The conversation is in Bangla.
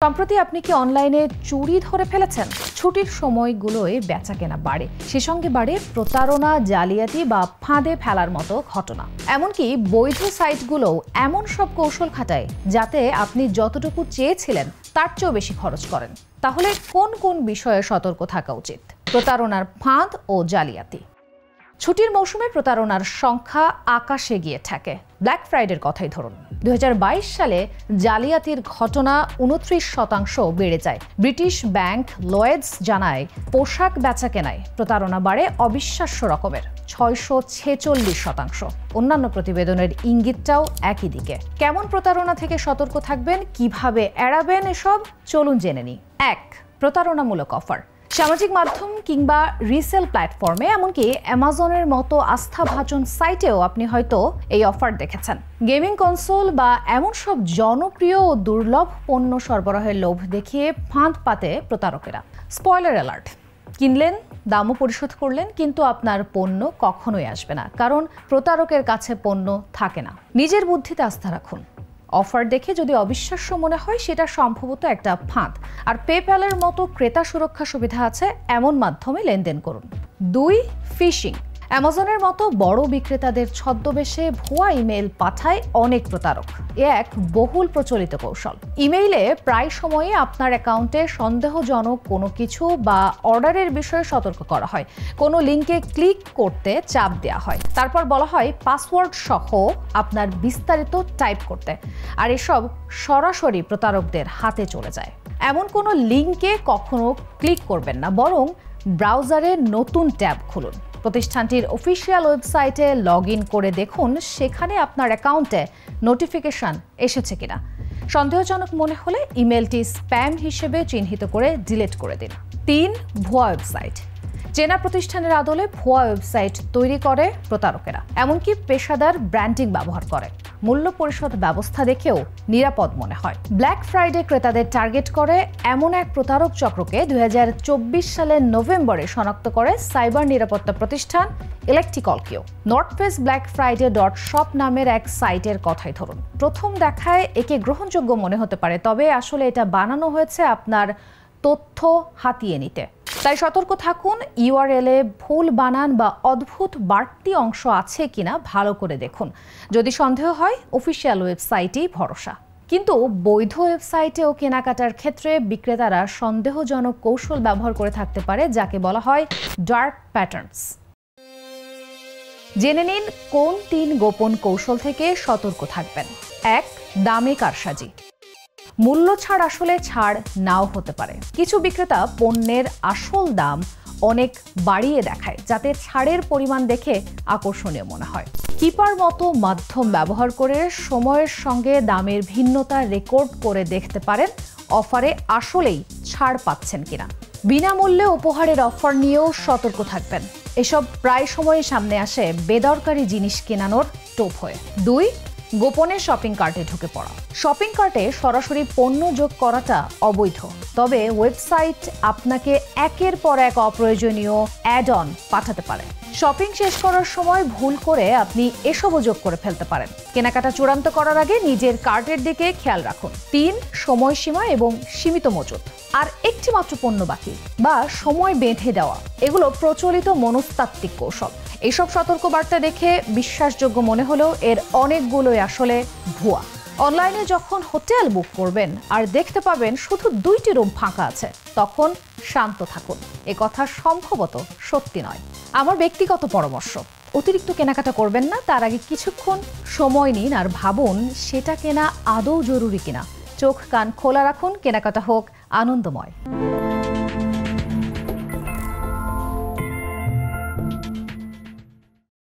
সম্প্রতি আপনি কি অনলাইনে চুরি ধরে ফেলেছেন? ছুটির সময়গুলোয় বেচাকেনা বাড়ে, সে সঙ্গে বাড়ে প্রতারণা, জালিয়াতি বা ফাঁদে ফেলার মতো ঘটনা। এমনকি বৈধ সাইটগুলোও এমন সব কৌশল খাটায় যাতে আপনি যতটুকু চেয়েছিলেন তার চেয়েও বেশি খরচ করেন। তাহলে কোন কোন বিষয়ে সতর্ক থাকা উচিত? প্রতারণার ফাঁদ ও জালিয়াতি। ছুটির মৌসুমে প্রতারণার সংখ্যা আকাশে গিয়ে ঠেকে। ব্ল্যাক ফ্রাইডের কথাই ধরুন, 2022 সালে জালিয়াতির ঘটনা 29% বেড়ে যায়। ব্রিটিশ ব্যাংক লয়েডস জানায়, পোশাক বেচাকেনায় প্রতারণা বাড়ে অবিশ্বাস্য রকমের 646%। অন্যান্য প্রতিবেদনের ইঙ্গিতটাও একই দিকে। কেমন প্রতারণা থেকে সতর্ক থাকবেন, কিভাবে এড়াবেন এসব, চলুন জেনে নিই। 1. প্রতারণামূলক অফার। সামাজিক মাধ্যম কিংবা রিসেল প্ল্যাটফর্মে, এমনকি অ্যামাজনের মতো আস্থাভাজন সাইটেও আপনি হয়তো এই অফার দেখেছেন। গেমিং কনসোল বা এমন সব জনপ্রিয় ও দুর্লভ পণ্য সরবরাহের লোভ দেখিয়ে ফাঁদ পাতে প্রতারকেরা। স্পয়লার অ্যালার্ট, কিনলেন, দামও পরিশোধ করলেন, কিন্তু আপনার পণ্য কখনোই আসবে না, কারণ প্রতারকের কাছে পণ্য থাকে না। নিজের বুদ্ধিতে আস্থা রাখুন। অফার দেখে যদি অবিশ্বাস্য মনে হয়, সেটা সম্ভবত একটা ফাঁদ। আর পেপ্যালের মতো ক্রেতা সুরক্ষা সুবিধা আছে, এমন মাধ্যমে লেনদেন করুন। 2. ফিশিং। অ্যামাজনের মতো বড় বিক্রেতাদের ছদ্মবেশে ভুয়া ইমেল পাঠায় অনেক প্রতারক। এক বহুল প্রচলিত কৌশল। ইমেইলে প্রায় সময়ই আপনার অ্যাকাউন্টে সন্দেহজনক কোনো কিছু বা অর্ডারের বিষয়ে সতর্ক করা হয়। কোনো লিঙ্কে ক্লিক করতে চাপ দেওয়া হয়, তারপর বলা হয় পাসওয়ার্ড সহ আপনার বিস্তারিত টাইপ করতে। আর এসব সরাসরি প্রতারকদের হাতে চলে যায়। এমন কোনো লিঙ্কে কখনো ক্লিক করবেন না, বরং ব্রাউজারে নতুন ট্যাব খুলুন। প্রতিষ্ঠানটির অফিসিয়াল ওয়েবসাইটে লগ ইন করে দেখুন সেখানে আপনার অ্যাকাউন্টে নোটিফিকেশন এসেছে কিনা। সন্দেহজনক মনে হলে ইমেলটি স্প্যাম হিসেবে চিহ্নিত করে ডিলিট করে দিন। 3. ভুয়া ওয়েবসাইট। চেনা প্রতিষ্ঠানের আদলে ভুয়া ওয়েবসাইট তৈরি করে প্রতারকেরা, এমনকি পেশাদার ব্র্যান্ডিং ব্যবহার করে। মূল্য পরিশোধ ব্যবস্থা দেখেও নিরাপদ মনে হয়। ব্ল্যাক ফ্রাইডে ক্রেতাদের টার্গেট করে এমন এক প্রতারক চক্রকে 2024 সালের নভেম্বরে শনাক্ত করে সাইবার নিরাপত্তা প্রতিষ্ঠান ইলেকট্রিকলকেও। northwestblackfriday.shop নামের এক সাইটের কথাই ধরুন। প্রথম দেখায় একে গ্রহণযোগ্য মনে হতে পারে, তবে আসলে এটা বানানো হয়েছে আপনার তথ্য হাতিয়ে নিতে। তাই সতর্ক থাকুন। ইউআরএল এ ভুল বানান বা অদ্ভুত বাড়তি অংশ আছে কিনা ভালো করে দেখুন। যদি সন্দেহ হয়, অফিসিয়াল ওয়েবসাইটেই ভরসা। কিন্তু বৈধ ওয়েবসাইটেও কেনাকাটার ক্ষেত্রে বিক্রেতারা সন্দেহজনক কৌশল ব্যবহার করে থাকতে পারে, যাকে বলা হয় ডার্ক প্যাটার্নস। জেনে নিন কোন 3 গোপন কৌশল থেকে সতর্ক থাকবেন। 1. দামে কারসাজি। মূল্য ছাড় আসলে ছাড় নাও হতে পারে। কিছু বিক্রেতা পণ্যের আসল দাম অনেক বাড়িয়ে দেখায়, যাতে ছাড়ের পরিমাণ দেখে আকর্ষণীয় মনে হয়। কিপার মতো মাধ্যম ব্যবহার করে সময়ের সঙ্গে দামের ভিন্নতা রেকর্ড করে দেখতে পারেন অফারে আসলেই ছাড় পাচ্ছেন কিনা। বিনামূল্যে উপহারের অফার নিয়েও সতর্ক থাকবেন। এসব প্রায় সময়ই সামনে আসে বেদরকারি জিনিস কেনানোর টোপ হয়ে। 2. গোপনে শপিং কার্টে ঢুকে পড়া। শপিং কার্টে সরাসরি পণ্য যোগ করাটা অবৈধ, তবে ওয়েবসাইট আপনাকে একের পর এক অপ্রয়োজনীয় অ্যাড অন পাঠাতে পারে। শপিং শেষ করার সময় ভুল করে আপনি এসবও যোগ করে ফেলতে পারেন। কেনাকাটা চূড়ান্ত করার আগে নিজের কার্টের দিকে খেয়াল রাখুন। 3. সময়সীমা এবং সীমিত মজুত। আর একটি মাত্র পণ্য বাকি বা সময় বেঁধে দেওয়া, এগুলো প্রচলিত মনস্তাত্ত্বিক কৌশল। এইসব সতর্কবার্তা দেখে বিশ্বাসযোগ্য মনে হলেও এর অনেকগুলোই আসলে ভুয়া। অনলাইনে যখন হোটেল বুক করবেন আর দেখতে পাবেন শুধু 2টি রুম ফাঁকা আছে, তখন শান্ত থাকুন। এ কথা সম্ভবত সত্যি নয়। আমার ব্যক্তিগত পরামর্শ, অতিরিক্ত কেনাকাটা করবেন না। তার আগে কিছুক্ষণ সময় নিন আর ভাবুন সেটা কেনা আদৌ জরুরি কিনা। চোখ কান খোলা রাখুন, কেনাকাটা হোক আনন্দময়।